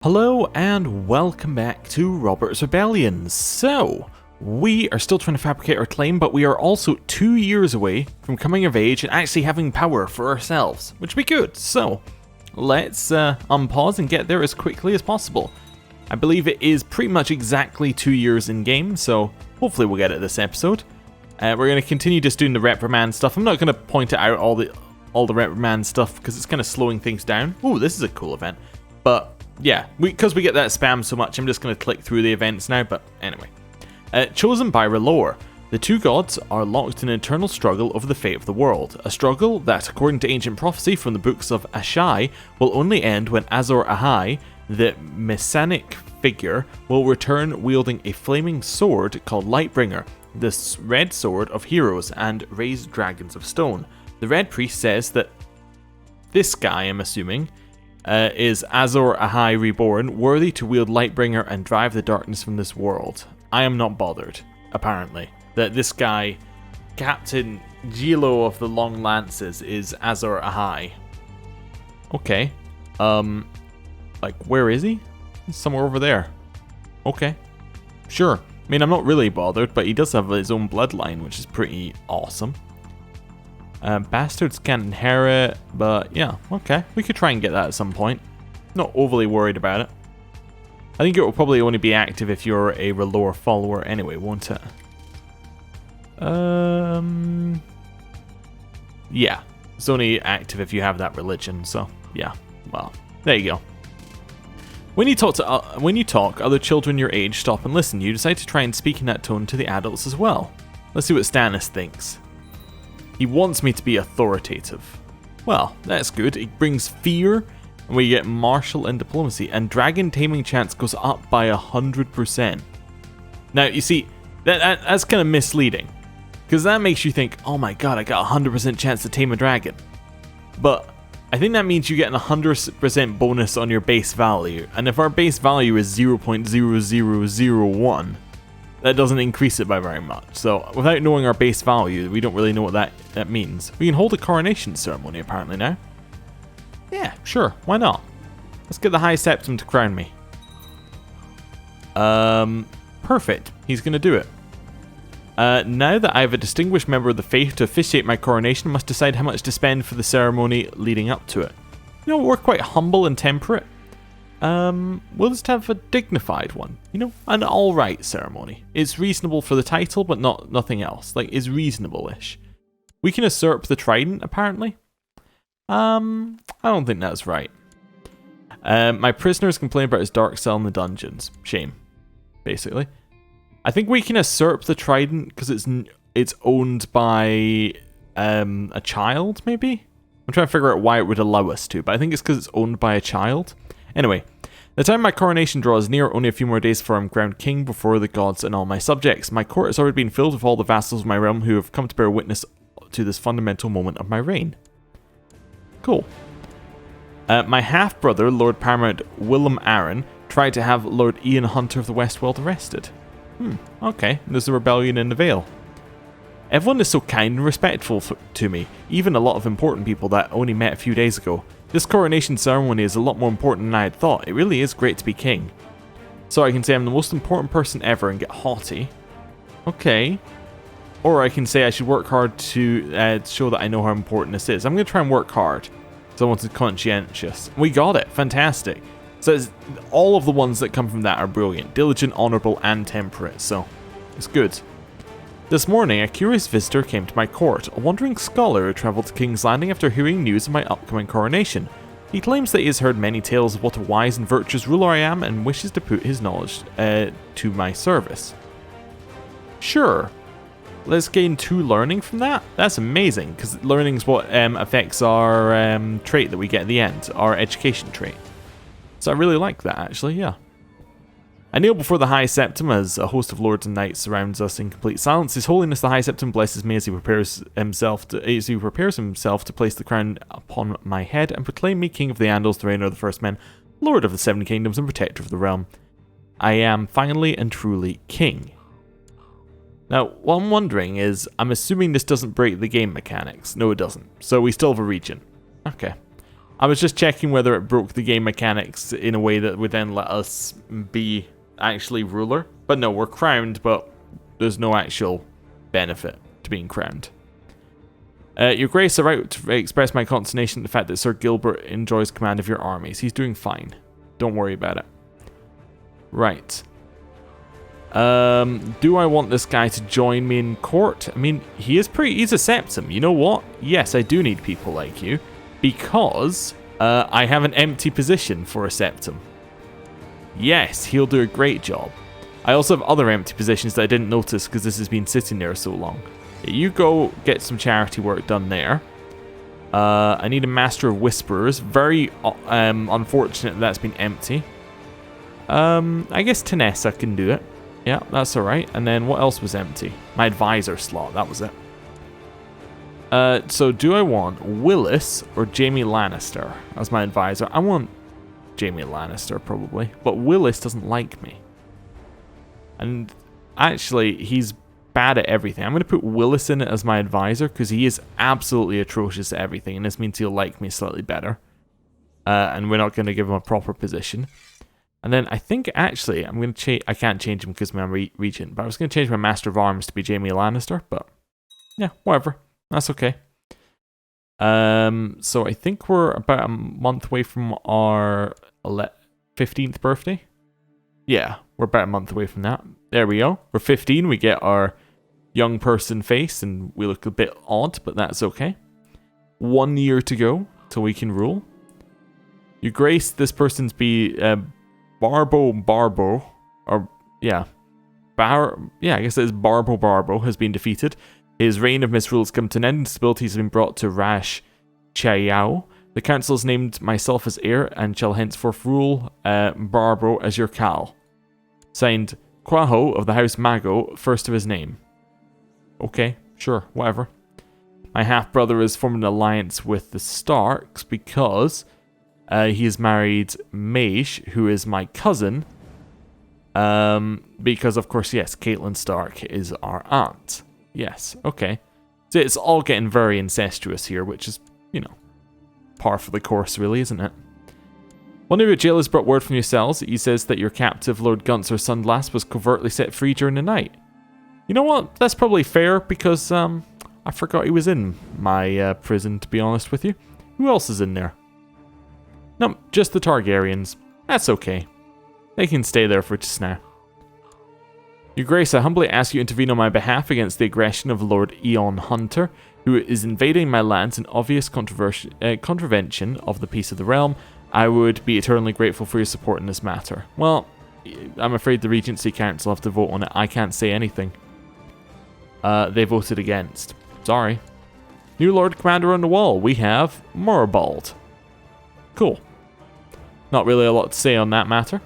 Hello and welcome back to Robert's Rebellion. So, we are still trying to fabricate our claim, but we are also 2 years away from coming of age and actually having power for ourselves, which would be good. So, let's unpause and get there as quickly as possible. I believe it is pretty much exactly 2 years in game, so hopefully we'll get it this episode. We're going to continue just doing the reprimand stuff. I'm not going to point out all the reprimand stuff because it's kind of slowing things down. Ooh, this is a cool event, but yeah, because we get that spam so much, I'm just going to click through the events now, but anyway. Chosen by Relore, the two gods are locked in an eternal struggle over the fate of the world, a struggle that, according to ancient prophecy from the books of Ashai, will only end when Azor Ahai, the messianic figure, will return wielding a flaming sword called Lightbringer, the red sword of heroes, and raised dragons of stone. The Red Priest says that this guy, I'm assuming, is Azor Ahai reborn, worthy to wield Lightbringer and drive the darkness from this world. I am not bothered, apparently, that this guy, Captain Gilo of the Long Lances, is Azor Ahai. Okay. Like, where is he? He's somewhere over there. Okay. Sure. I mean, I'm not really bothered, but he does have his own bloodline, which is pretty awesome. Bastards can't inherit, but yeah, okay. We could try and get that at some point. Not overly worried about it. I think it will probably only be active if you're a Relore follower anyway, won't it? Yeah. It's only active if you have that religion, so yeah. Well, there you go. When you talk, other children your age stop and listen. You decide to try and speak in that tone to the adults as well. Let's see what Stannis thinks. He wants me to be authoritative. Well, that's good. It brings fear, and we get martial and diplomacy, and dragon taming chance goes up by 100%. Now, you see, that's kind of misleading, because that makes you think, oh my god, I got a 100% chance to tame a dragon. But I think that means you get an 100% bonus on your base value, and if our base value is 0.0001, that doesn't increase it by very much. So without knowing our base value, we don't really know what that means. We can hold a coronation ceremony apparently now. Yeah, sure, why not? Let's get the High Septim to crown me. Perfect. He's gonna do it. Now that I have a distinguished member of the faith to officiate my coronation, I must decide how much to spend for the ceremony leading up to it. You know, we're quite humble and temperate. We'll just have a dignified one, you know, an alright ceremony. It's reasonable for the title, but nothing else. Like, it's reasonable-ish. We can usurp the trident, apparently. I don't think that's right. My prisoners complain about his dark cell in the dungeons. Shame, basically. I think we can usurp the trident because it's owned by a child, maybe? I'm trying to figure out why it would allow us to, but I think it's because it's owned by a child. Anyway, the time my coronation draws near, only a few more days before I'm crowned king before the gods and all my subjects. My court has already been filled with all the vassals of my realm who have come to bear witness to this fundamental moment of my reign. Cool. My half-brother, Lord Paramount Willem Arryn, tried to have Lord Ian Hunter of the Westworld arrested. Okay, there's a rebellion in the Vale. Everyone is so kind and respectful to me, even a lot of important people that only met a few days ago. This coronation ceremony is a lot more important than I had thought. It really is great to be king. So I can say I'm the most important person ever and get haughty. Okay. Or I can say I should work hard to show that I know how important this is. I'm going to try and work hard. So I wanted conscientious. We got it. Fantastic. So all of the ones that come from that are brilliant. Diligent, honourable, and temperate. So it's good. This morning, a curious visitor came to my court, a wandering scholar who travelled to King's Landing after hearing news of my upcoming coronation. He claims that he has heard many tales of what a wise and virtuous ruler I am and wishes to put his knowledge to my service. Sure. Let's gain 2 learning from that? That's amazing, because learning is what affects our trait that we get at the end, our education trait. So I really like that, actually, yeah. I kneel before the High Septim as a host of lords and knights surrounds us in complete silence. His Holiness the High Septim blesses me as he prepares himself to place the crown upon my head and proclaim me King of the Andals, the Reigner of the First Men, Lord of the Seven Kingdoms, and Protector of the Realm. I am finally and truly King. Now, what I'm wondering is, I'm assuming this doesn't break the game mechanics. No, it doesn't. So we still have a region. Okay. I was just checking whether it broke the game mechanics in a way that would then let us be actually ruler. But no, we're crowned, but there's no actual benefit to being crowned. Your Grace, I write to express my consternation at the fact that Sir Gilbert enjoys command of your armies. He's doing fine. Don't worry about it. Right. Do I want this guy to join me in court? I mean, he's a septum. You know what? Yes, I do need people like you. Because I have an empty position for a septum. Yes, he'll do a great job. I also have other empty positions that I didn't notice because this has been sitting there so long. You go get some charity work done there. I need a Master of Whisperers. Very unfortunate that's been empty. I guess Tanessa can do it. Yeah, that's alright. And then what else was empty? My advisor slot, that was it. So do I want Willis or Jaime Lannister as my advisor? I want Jaime Lannister probably, but Willis doesn't like me. And actually, he's bad at everything. I'm going to put Willis in it as my advisor because he is absolutely atrocious at everything, and this means he'll like me slightly better. And we're not going to give him a proper position. And then I think actually I'm going to change. I can't change him because I'm regent, but I was going to change my Master of Arms to be Jaime Lannister. But yeah, whatever. That's okay. So I think we're about a month away from our 15th birthday. Yeah, we're about a month away from that. There we go. We're 15. We get our young person face, and we look a bit odd, but that's okay. 1 year to go till we can rule. Your Grace, this person's be Barbo, or yeah, I guess it's Barbo has been defeated. His reign of misrule has come to an end, and stability has been brought to Rash Chayao. The council has named myself as heir, and shall henceforth rule Barbo as your Cal. Signed, Quaho of the House Mago, first of his name. Okay, sure, whatever. My half-brother has formed an alliance with the Starks because he has married Maish, who is my cousin. Because, of course, yes, Caitlin Stark is our aunt. Yes, okay. So it's all getting very incestuous here, which is, you know, par for the course, really, isn't it? One of your jailers brought word from your cells. He says that your captive, Lord Gunther Sunglass, was covertly set free during the night. You know what? That's probably fair, because I forgot he was in my prison, to be honest with you. Who else is in there? No, just the Targaryens. That's okay. They can stay there for just now. Your Grace, I humbly ask you to intervene on my behalf against the aggression of Lord Eon Hunter, who is invading my lands in obvious contravention of the peace of the realm. I would be eternally grateful for your support in this matter. Well, I'm afraid the Regency Council have to vote on it. I can't say anything. They voted against. Sorry. New Lord Commander on the wall. We have Morabald. Cool. Not really a lot to say on that matter.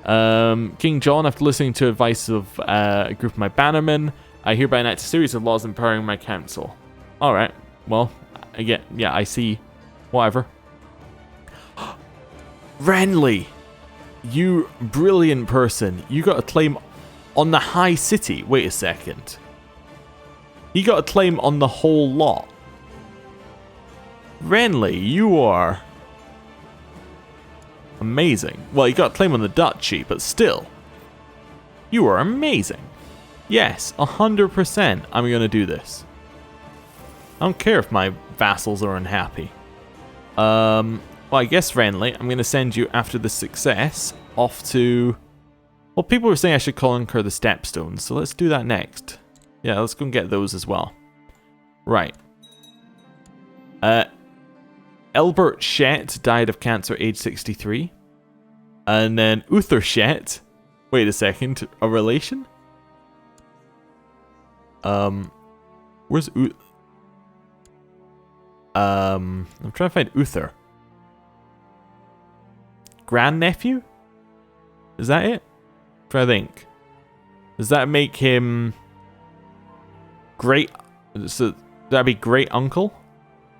King John, after listening to advice of a group of my bannermen, I hereby enact a series of laws empowering my council. Alright, well, again, yeah, I see. Whatever. Renly! You brilliant person. You got a claim on the High City. Wait a second. He got a claim on the whole lot. Renly, you are amazing. Well, you got a claim on the duchy, but still. You are amazing. Yes, 100% I'm going to do this. I don't care if my vassals are unhappy. Well, I guess, Renly, I'm going to send you, after the success, off to... Well, people were saying I should conquer the Stepstones, so let's do that next. Yeah, let's go and get those as well. Right. Elbert Shett died of cancer age 63. And then Uther Shett. Wait a second. A relation? Where's I'm trying to find Uther. Grandnephew? Is that it? I think. Does that make him great? So that'd be great uncle?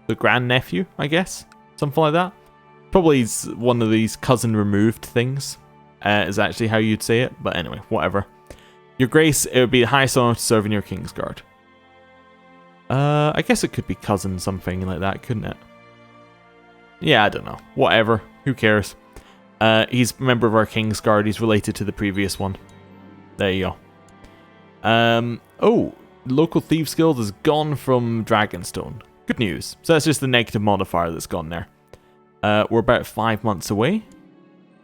The grandnephew, I guess? Something like that? Probably one of these cousin removed things. Is actually how you'd say it. But anyway, whatever. Your Grace, it would be the highest honor to serve in your Kingsguard. I guess it could be cousin something like that, couldn't it? Yeah, I don't know. Whatever. Who cares? He's a member of our King's Guard. He's related to the previous one. There you go. Oh, local Thieves Guild has gone from Dragonstone. Good news. So that's just the negative modifier that's gone there. We're about 5 months away.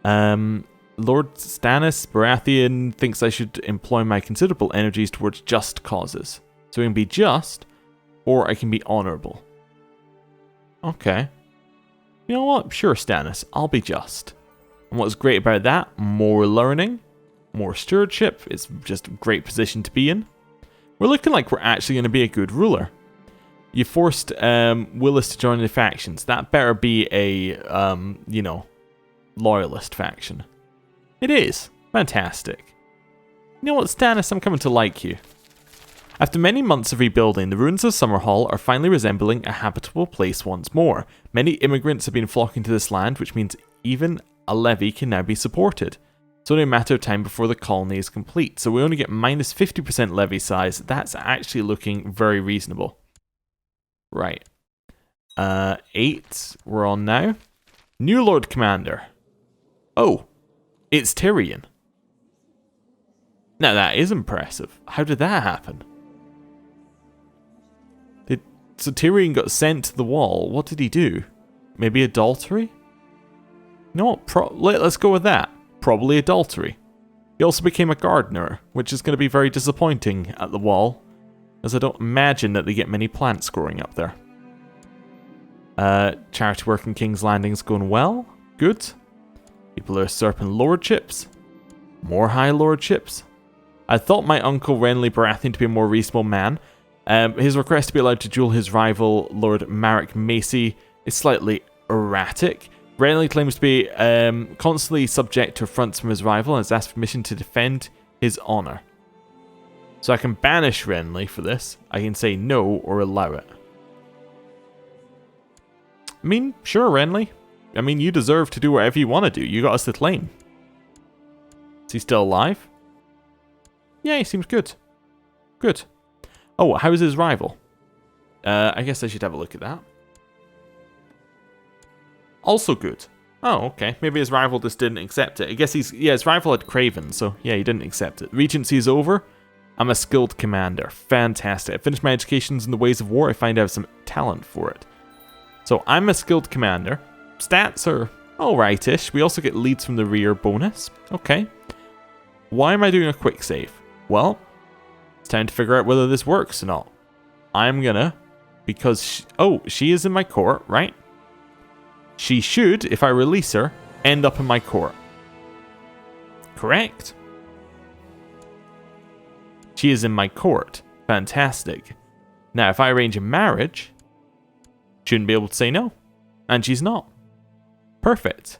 Lord Stannis Baratheon thinks I should employ my considerable energies towards just causes. So I can be just, or I can be honourable. Okay. You know what? Sure, Stannis. I'll be just. And what's great about that? More learning, more stewardship. It's just a great position to be in. We're looking like we're actually going to be a good ruler. You forced Willis to join the factions. That better be a, you know, loyalist faction. It is. Fantastic. You know what, Stannis? I'm coming to like you. After many months of rebuilding, the ruins of Summerhall are finally resembling a habitable place once more. Many immigrants have been flocking to this land, which means even a levy can now be supported. It's only a matter of time before the colony is complete, so we only get minus 50% levy size. That's actually looking very reasonable. Right. 8 we're on now. New Lord Commander. Oh, it's Tyrion. Now that is impressive. How did that happen? So Tyrion got sent to the wall. What did he do? Maybe adultery? You know what? Let's go with that. Probably adultery. He also became a gardener, which is going to be very disappointing at the wall, as I don't imagine that they get many plants growing up there. Charity work in King's Landing's going well. Good. People are usurping lordships. More high lordships. I thought my uncle Renly Baratheon to be a more reasonable man. His request to be allowed to duel his rival, Lord Marek Macy, is slightly erratic. Renly claims to be constantly subject to affronts from his rival and has asked permission to defend his honour. So I can banish Renly for this. I can say no or allow it. I mean, sure, Renly. I mean, you deserve to do whatever you want to do. You got us the claim. Is he still alive? Yeah, he seems good. Good. Oh, how is his rival? I guess I should have a look at that. Also good. Oh, okay. Maybe his rival just didn't accept it. I guess his rival had Craven, so yeah, he didn't accept it. Regency is over. I'm a skilled commander. Fantastic. I finished my educations in the ways of war. I find I have some talent for it. So I'm a skilled commander. Stats are alright-ish. We also get leads from the rear bonus. Okay. Why am I doing a quick save? Well, it's time to figure out whether this works or not. I'm gonna, because she is in my court, right? She should, if I release her, end up in my court. Correct? She is in my court. Fantastic. Now, if I arrange a marriage, shouldn't be able to say no. And she's not. Perfect.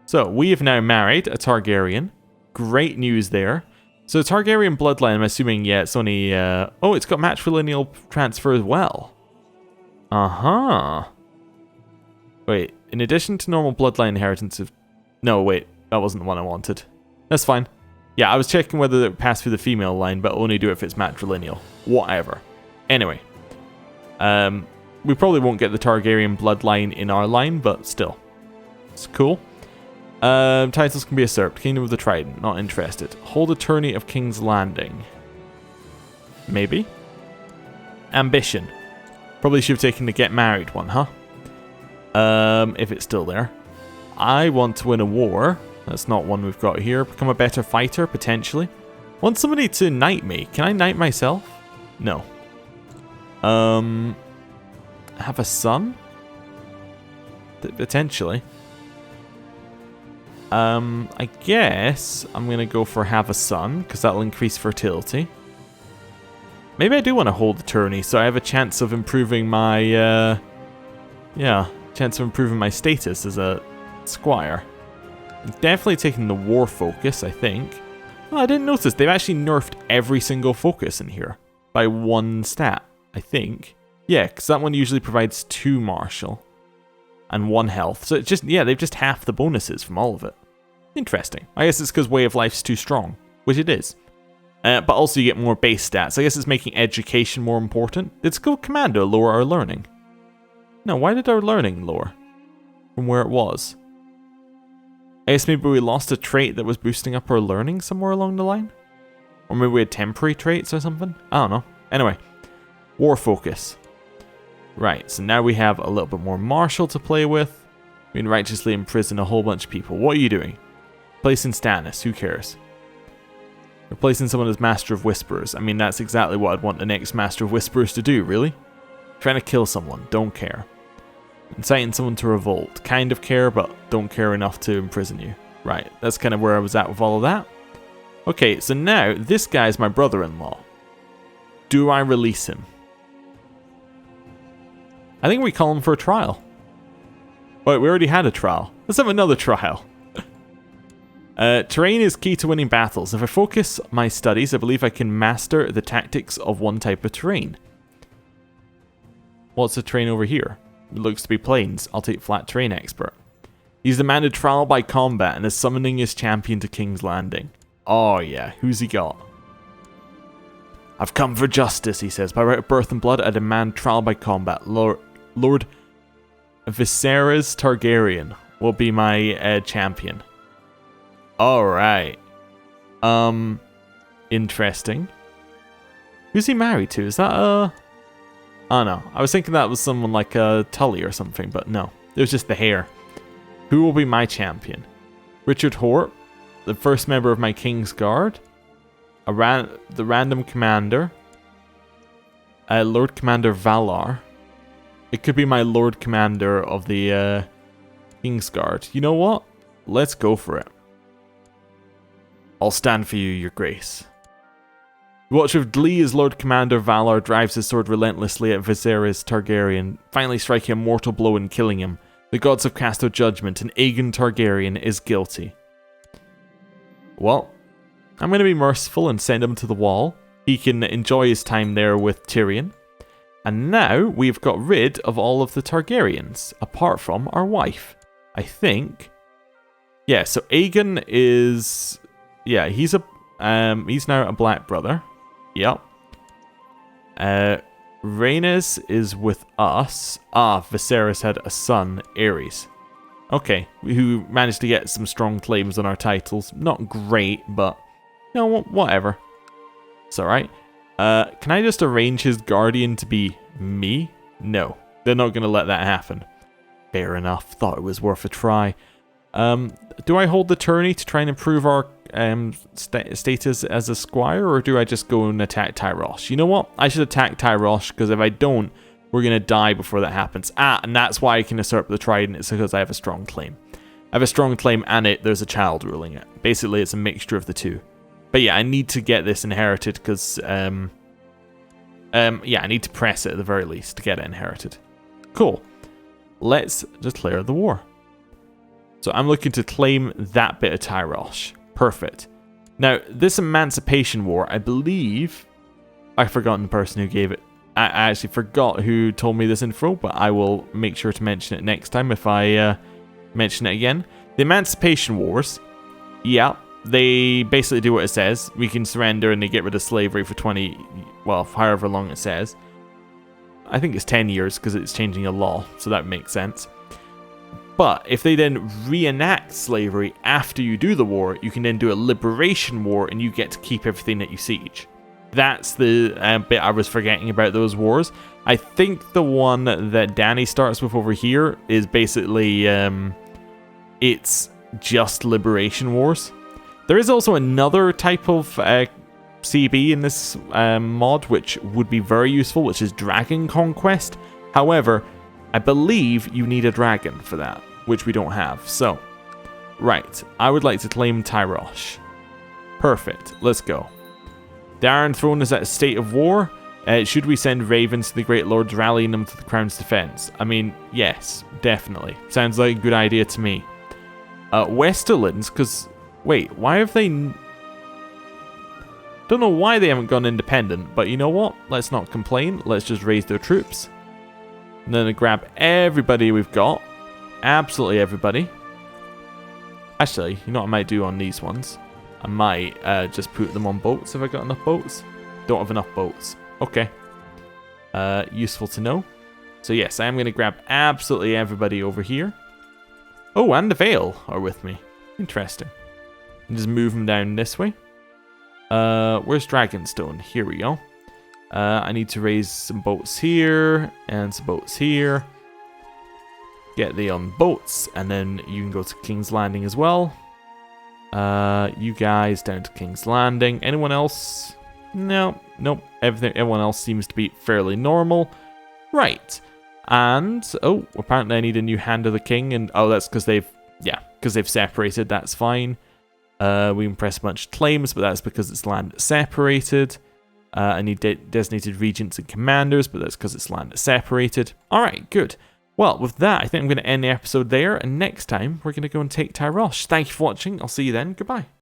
So, we have now married a Targaryen. Great news there. So, Targaryen bloodline, I'm assuming, yeah, it's only... oh, it's got matrilineal transfer as well. Uh-huh. Wait, in addition to normal bloodline inheritance of... No, wait, that wasn't the one I wanted. That's fine. Yeah, I was checking whether it would pass through the female line, but only do it if it's matrilineal. Whatever. Anyway. We probably won't get the Targaryen bloodline in our line, but still. It's cool. Titles can be usurped. Kingdom of the Trident, not interested. Hold Attorney of King's Landing. Maybe. Ambition. Probably should have taken the Get Married one, huh? If it's still there. I want to win a war. That's not one we've got here. Become a better fighter, potentially. Want somebody to knight me. Can I knight myself? No. Have a son? Potentially. I guess I'm going to go for have a son, because that'll increase fertility. Maybe I do want to hold attorney, so I have a chance of improving my, chance of improving my status as a squire. I'm definitely taking the war focus, I think. Oh, I didn't notice. They've actually nerfed every single focus in here by 1 stat, I think. Yeah, because that one usually provides 2 martial and 1 health. So it's just, yeah, they've just halved the bonuses from all of it. Interesting. I guess it's because Way of Life's too strong, which it is. But also you get more base stats. I guess it's making education more important. Did Skilled Commando lower our learning? No, why did our learning lower? from where it was. I guess maybe we lost a trait that was boosting up our learning somewhere along the line? Or maybe we had temporary traits or something? I don't know. Anyway, war focus. Right, so now we have a little bit more martial to play with. We can righteously imprison a whole bunch of people. What are you doing? Placing status, who cares? Replacing someone as Master of Whisperers. I mean, that's exactly what I'd want the next Master of Whisperers to do, really. Trying to kill someone, don't care. Inciting someone to revolt, kind of care, but don't care enough to imprison you. Right, that's kind of where I was at with all of that. Okay, so now, this guy's my brother-in-law. Do I release him? I think we call him for a trial. Wait, we already had a trial. Let's have another trial. Terrain is key to winning battles. If I focus my studies, I believe I can master the tactics of one type of terrain. What's the terrain over here? It looks to be plains. I'll take flat terrain expert. He's demanded trial by combat and is summoning his champion to King's Landing. Oh yeah, who's he got? I've come for justice, he says. By right of birth and blood, I demand trial by combat. Lord Viserys Targaryen will be my champion. Alright. Interesting. Who's he married to? Is that I don't know. I was thinking that was someone like Tully or something, but no. It was just the hair. Who will be my champion? Richard Hort, the first member of my King's Guard. The random commander. Lord Commander Valar. It could be my Lord Commander of the King's Guard. You know what? Let's go for it. I'll stand for you, your grace. You watch with glee as Lord Commander Valar drives his sword relentlessly at Viserys Targaryen, finally striking a mortal blow and killing him. The gods have cast their judgment, and Aegon Targaryen is guilty. Well, I'm going to be merciful and send him to the wall. He can enjoy his time there with Tyrion. And now we've got rid of all of the Targaryens, apart from our wife. I think. Yeah, so Aegon is... Yeah, he's now a black brother. Yep. Rhaenys is with us. Viserys had a son, Aerys. Okay, who managed to get some strong claims on our titles. Not great, but, you know, whatever. It's alright. Can I just arrange his guardian to be me? No, they're not going to let that happen. Fair enough, thought it was worth a try. Do I hold the tourney to try and improve our status as a squire, or do I just go and attack Tyrosh? You know what? I should attack Tyrosh, because if I don't, we're going to die before that happens. And that's why I can usurp the trident. It's because I have a strong claim. I have a strong claim and there's a child ruling it. Basically, it's a mixture of the two. But yeah, I need to get this inherited because, yeah, I need to press it at the very least to get it inherited. Cool. Let's declare the war. So I'm looking to claim that bit of Tyrosh. Perfect. Now, this Emancipation War, I believe... I've forgotten the person who gave it. I actually forgot who told me this info, but I will make sure to mention it next time if I mention it again. The Emancipation Wars, yeah, they basically do what it says. We can surrender and they get rid of slavery for 20, well, however long it says. I think it's 10 years because it's changing a law, so that makes sense. But if they then reenact slavery after you do the war, you can then do a liberation war and you get to keep everything that you siege. That's the bit I was forgetting about those wars. I think the one that Dany starts with over here is basically, it's just liberation wars. There is also another type of CB in this mod, which would be very useful, which is Dragon Conquest. However, I believe you need a dragon for that, which we don't have. So, right, I would like to claim Tyrosh. Perfect, let's go. The Iron Throne is at a state of war. Should we send ravens to the Great Lords, rallying them to the Crown's defense? I mean, yes, definitely. Sounds like a good idea to me. Westerlands, because... Wait, why have they... Don't know why they haven't gone independent, but you know what? Let's not complain. Let's just raise their troops. And then grab everybody we've got. Absolutely everybody. Actually, you know what I might do on these ones? I might just put them on boats if I got enough boats. Don't have enough boats. Okay. Useful to know. So yes, I am going to grab absolutely everybody over here. Oh, and the Vale are with me. Interesting. And just move them down this way. Where's Dragonstone? Here we go. I need to raise some boats here and some boats here. Get the boats, and then you can go to King's Landing as well. You guys down to King's Landing. Anyone else? No, nope. Everyone else seems to be fairly normal. Right. And apparently I need a new Hand of the King, and that's because they've separated. That's fine. We can press a bunch of claims, but that's because it's land that's separated. I need designated regents and commanders, but that's because it's land that's separated. All right, good. Well, with that, I think I'm going to end the episode there, and next time we're going to go and take Tyrosh. Thank you for watching. I'll see you then. Goodbye.